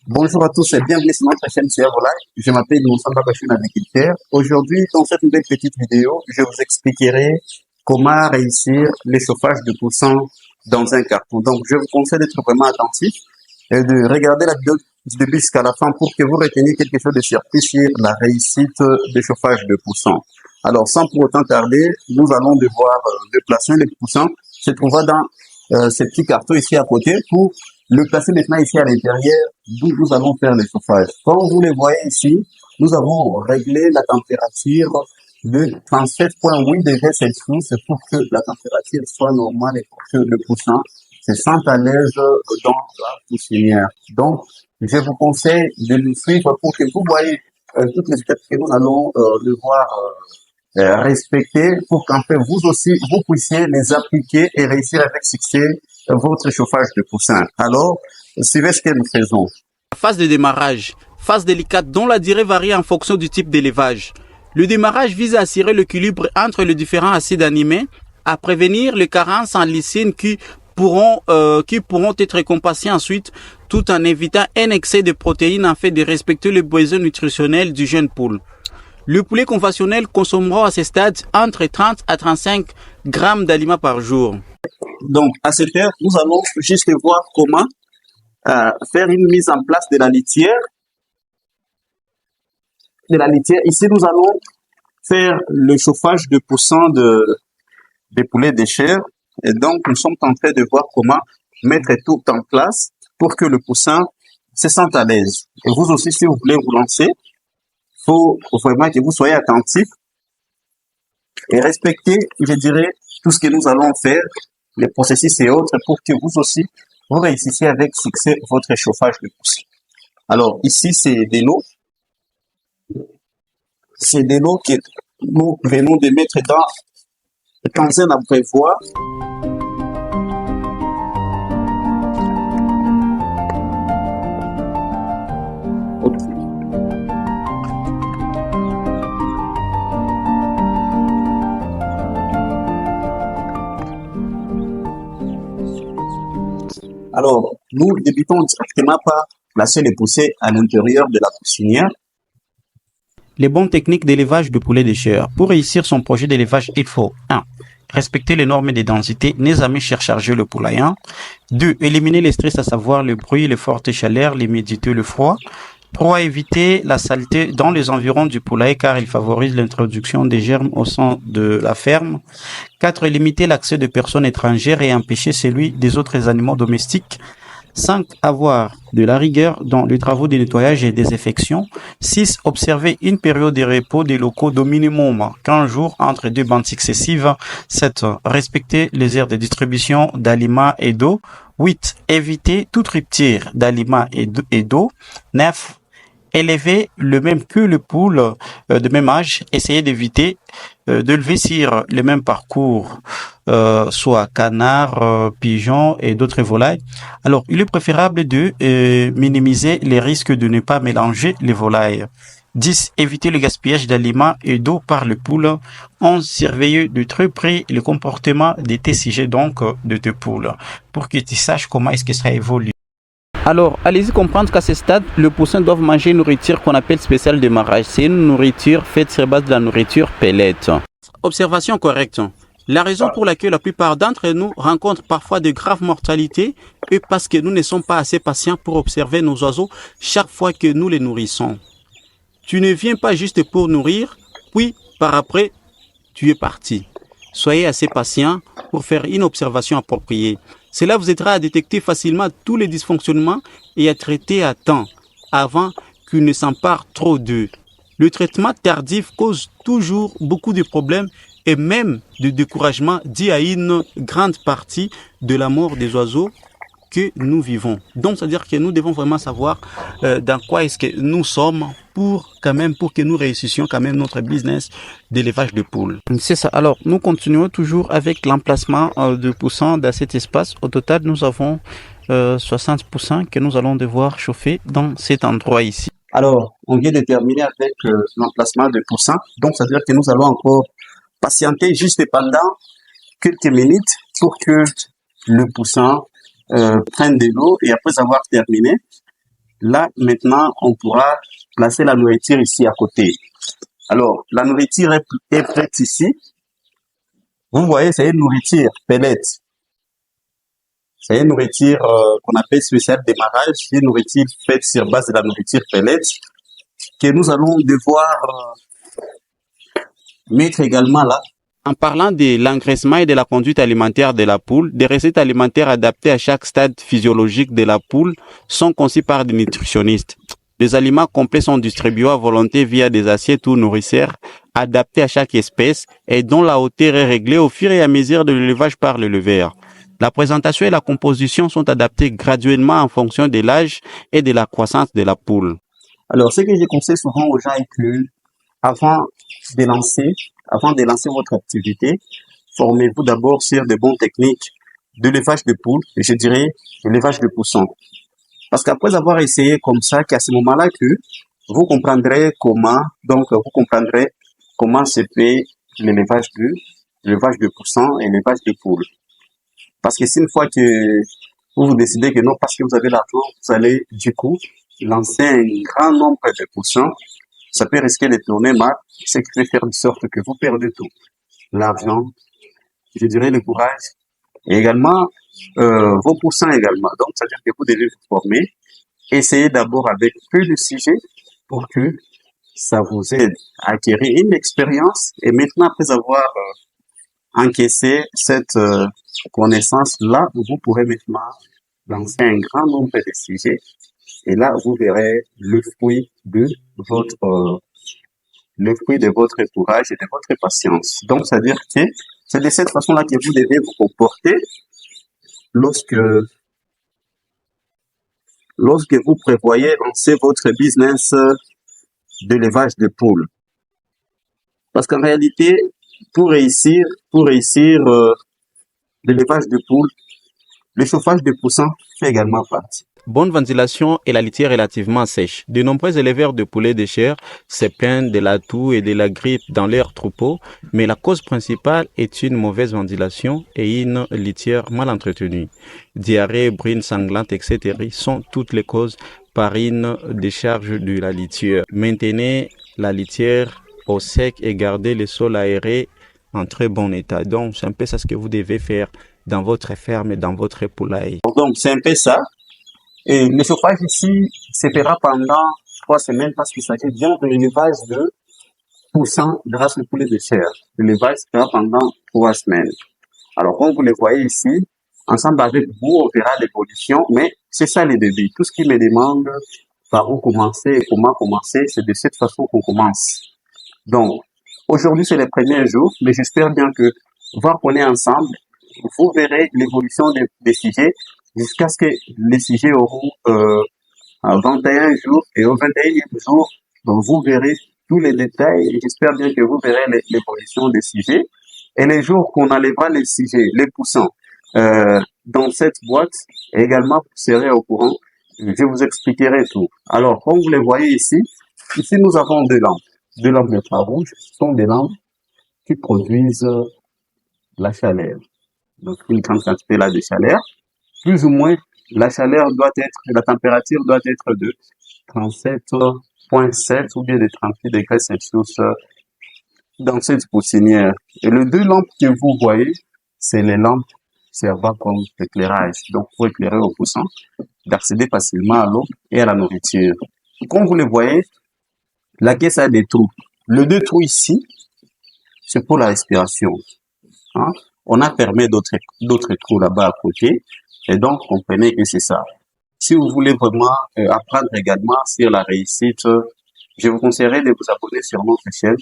Bonjour à tous et bienvenue sur notre chaîne CR Live. Je m'appelle Moussamba Bachir Agriculteur. Aujourd'hui, dans cette nouvelle petite vidéo, je vous expliquerai comment réussir le chauffage de poussins dans un carton. Donc, je vous conseille d'être vraiment attentif et de regarder la vidéo du début jusqu'à la fin pour que vous reteniez quelque chose de surpris sur la réussite du chauffage de poussins. Alors, sans pour autant tarder, nous allons devoir déplacer les poussins se trouvant dans ces petits cartons ici à côté pour le placer maintenant ici à l'intérieur d'où nous allons faire le chauffage. Comme vous le voyez ici, nous avons réglé la température de 37,8 degrés Celsius pour que la température soit normale et pour que le poussin se sente à l'aise dans la poussinière. Donc, je vous conseille de nous suivre pour que vous voyez toutes les étapes que nous allons devoir respecter pour qu'en fait vous aussi vous puissiez les appliquer et réussir avec succès votre chauffage de poussin. Alors, suivez ce que nous faisons. Phase de démarrage, phase délicate dont la durée varie en fonction du type d'élevage. Le démarrage vise à assurer l'équilibre entre les différents acides aminés, à prévenir les carences en lysine qui pourront être compensées ensuite, tout en évitant un excès de protéines afin de respecter les besoins nutritionnels du jeune poule. Le poulet conventionnel consommera à ce stade entre 30 à 35 grammes d'aliments par jour. Donc, à cette heure, nous allons juste voir comment faire une mise en place de la litière. Ici, nous allons faire le chauffage de poussins des poulets de chair. Et donc, nous sommes en train de voir comment mettre tout en place pour que le poussin se sente à l'aise. Et vous aussi, si vous voulez vous lancer, il faut vraiment que vous soyez attentifs et respecter, je dirais, tout ce que nous allons faire, les processus et autres, pour que vous aussi, vous réussissiez avec succès votre chauffage de poussin. Alors, ici, c'est de l'eau. C'est de l'eau que nous venons de mettre dans un abreuvoir. Alors, nous débutons directement par placer les poussées à l'intérieur de la poussinière. Les bonnes techniques d'élevage de poulets de chair. Pour réussir son projet d'élevage, il faut 1. Respecter les normes de densité, ne jamais surcharger le poulailler. 2. Éliminer les stress, à savoir le bruit, les fortes chaleurs, l'humidité, le froid. 3. Éviter la saleté dans les environs du poulailler car il favorise l'introduction des germes au sein de la ferme. 4. Limiter l'accès de personnes étrangères et empêcher celui des autres animaux domestiques. 5. Avoir de la rigueur dans les travaux de nettoyage et désinfection. 6. Observer une période de repos des locaux d'au minimum 15 jours entre deux bandes successives. 7. Respecter les aires de distribution d'aliments et d'eau. 8. Éviter toute rupture d'aliments et d'eau. 9. Élever le même que le poule de même âge, essayer d'éviter de lever sur le même parcours, soit canard, pigeon et d'autres volailles. Alors, il est préférable de minimiser les risques de ne pas mélanger les volailles. 10. Éviter le gaspillage d'aliments et d'eau par le poule. 11. Surveiller de très près le comportement de tes sujets, donc de tes poules, pour que tu saches comment est-ce que ça évolue. Alors, allez-y comprendre qu'à ce stade, le poussin doit manger une nourriture qu'on appelle spéciale démarrage. C'est une nourriture faite sur base de la nourriture pellet. Observation correcte. La raison pour laquelle la plupart d'entre nous rencontrent parfois de graves mortalités est parce que nous ne sommes pas assez patients pour observer nos oiseaux chaque fois que nous les nourrissons. Tu ne viens pas juste pour nourrir, puis par après, tu es parti. Soyez assez patient pour faire une observation appropriée. Cela vous aidera à détecter facilement tous les dysfonctionnements et à traiter à temps, avant qu'ils ne s'emparent trop d'eux. Le traitement tardif cause toujours beaucoup de problèmes et même de découragement dû à une grande partie de la mort des oiseaux que nous vivons. Donc, c'est-à-dire que nous devons vraiment savoir dans quoi est-ce que nous sommes pour que nous réussissions quand même notre business d'élevage de poules. C'est ça. Alors, nous continuons toujours avec l'emplacement de poussins dans cet espace. Au total, nous avons 60 poussins que nous allons devoir chauffer dans cet endroit ici. Alors, on vient de terminer avec l'emplacement de poussins. Donc, c'est-à-dire que nous allons encore patienter juste pendant quelques minutes pour que le poussin prenne de l'eau et après avoir terminé, Là, maintenant, on pourra placer la nourriture ici à côté. Alors, la nourriture est prête ici. Vous voyez, c'est une nourriture pellet. C'est une nourriture qu'on appelle spéciale démarrage. C'est une nourriture faite sur base de la nourriture pellet que nous allons devoir mettre également là. En parlant de l'engraissement et de la conduite alimentaire de la poule, des recettes alimentaires adaptées à chaque stade physiologique de la poule sont conçues par des nutritionnistes. Des aliments complets sont distribués à volonté via des assiettes ou nourricières adaptées à chaque espèce et dont la hauteur est réglée au fur et à mesure de l'élevage par l'éleveur. La présentation et la composition sont adaptées graduellement en fonction de l'âge et de la croissance de la poule. Alors, ce que je conseille souvent aux gens est que avant de lancer votre activité, formez-vous d'abord sur de bonnes techniques de l'élevage de poules, et je dirais de l'élevage de poussons. Parce qu'après avoir essayé comme ça, qu'à ce moment-là que vous comprendrez comment se fait l'élevage de poussons et l'élevage de poules. Parce que si une fois que vous décidez que non, parce que vous avez l'argent, vous allez du coup lancer un grand nombre de poussons, ça peut risquer de tourner mal, ce qui peut faire de sorte que vous perdez tout. L'argent, je dirais le courage, et également vos poussins également. Donc, c'est-à-dire que vous devez vous former. Essayez d'abord avec peu de sujets pour que ça vous aide à acquérir une expérience. Et maintenant, après avoir encaissé cette connaissance-là, vous pourrez maintenant lancer un grand nombre de sujets. Et là, vous verrez le fruit de votre courage et de votre patience. Donc, c'est-à-dire que c'est de cette façon-là que vous devez vous comporter lorsque vous prévoyez lancer votre business d'élevage de poules. Parce qu'en réalité, pour réussir l'élevage de poules, le chauffage de poussins fait également partie. Bonne ventilation et la litière relativement sèche. De nombreux éleveurs de poulets de chair se plaignent de la toux et de la grippe dans leurs troupeaux, mais la cause principale est une mauvaise ventilation et une litière mal entretenue. Diarrhée, brune sanglante, etc. sont toutes les causes par une décharge de la litière. Maintenez la litière au sec et gardez le sol aéré en très bon état. Donc, c'est un peu ça ce que vous devez faire dans votre ferme et dans votre poulailler. Donc, c'est un peu ça. Et le chauffage ici se fera pendant 3 semaines parce qu'il s'agit bien de l'élevage de poussins de race de poulet de chair. L'élevage se fera pendant 3 semaines. Alors, comme vous le voyez ici, ensemble avec vous, on verra l'évolution, mais c'est ça les début. Tout ce qui me demande par où commencer et comment commencer, c'est de cette façon qu'on commence. Donc, aujourd'hui, c'est le premier jour, mais j'espère bien que voir qu'on est ensemble, vous verrez l'évolution des sujets jusqu'à ce que les sujets auront 21 jours et au 21e jour, donc vous verrez tous les détails et j'espère bien que vous verrez l'évolution des sujets. Et les jours qu'on enlèvera les sujets, les poussants, dans cette boîte, également vous serez au courant, je vous expliquerai tout. Alors, comme vous le voyez ici nous avons deux lampes infrarouges, ce sont des lampes qui produisent la chaleur. Donc, une grande quantité là de chaleur. Plus ou moins, la température doit être de 37,7 ou bien de 38 degrés Celsius dans cette poussinière. Et les deux lampes que vous voyez, c'est les lampes servant comme éclairage. Donc, pour éclairer aux poussins, d'accéder facilement à l'eau et à la nourriture. Comme vous le voyez, la caisse a des trous. Les deux trous ici, c'est pour la respiration. Hein? On a fermé d'autres trous là-bas à côté. Et donc, comprenez que c'est ça. Si vous voulez vraiment apprendre également sur la réussite, je vous conseillerais de vous abonner sur notre chaîne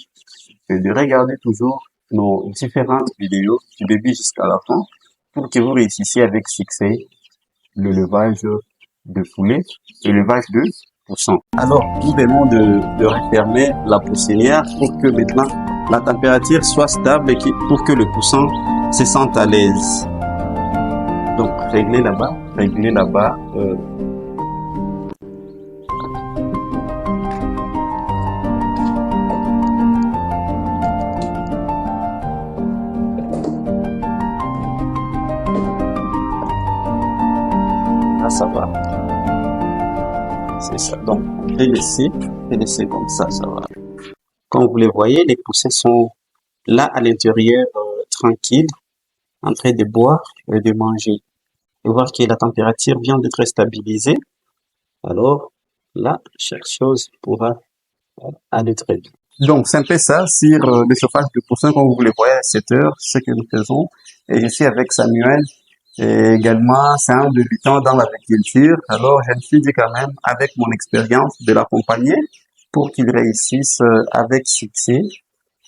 et de regarder toujours nos différentes vidéos du début jusqu'à la fin pour que vous réussissiez avec succès l'élevage de poulets et l'élevage de poussins. Alors, nous venons de refermer la poussinière pour que maintenant la température soit stable et pour que le poussin se sente à l'aise. Donc, réglez là-bas. Là, ça va. C'est ça. Donc, je vais laisser comme ça va. Comme vous les voyez, les poussins sont là à l'intérieur, tranquilles, en train de boire et de manger. Et voir que la température vient d'être stabilisée. Alors, là, chaque chose pourra aller très bien. Donc, c'est un peu ça sur le chauffage de poussin, comme vous le voyez à cette heure, ce que nous faisons. Et je suis avec Samuel, et également, c'est un débutant dans l'agriculture. Alors, je me suis dit quand même, avec mon expérience, de l'accompagner pour qu'il réussisse avec succès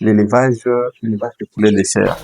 l'élevage de poulets de chair.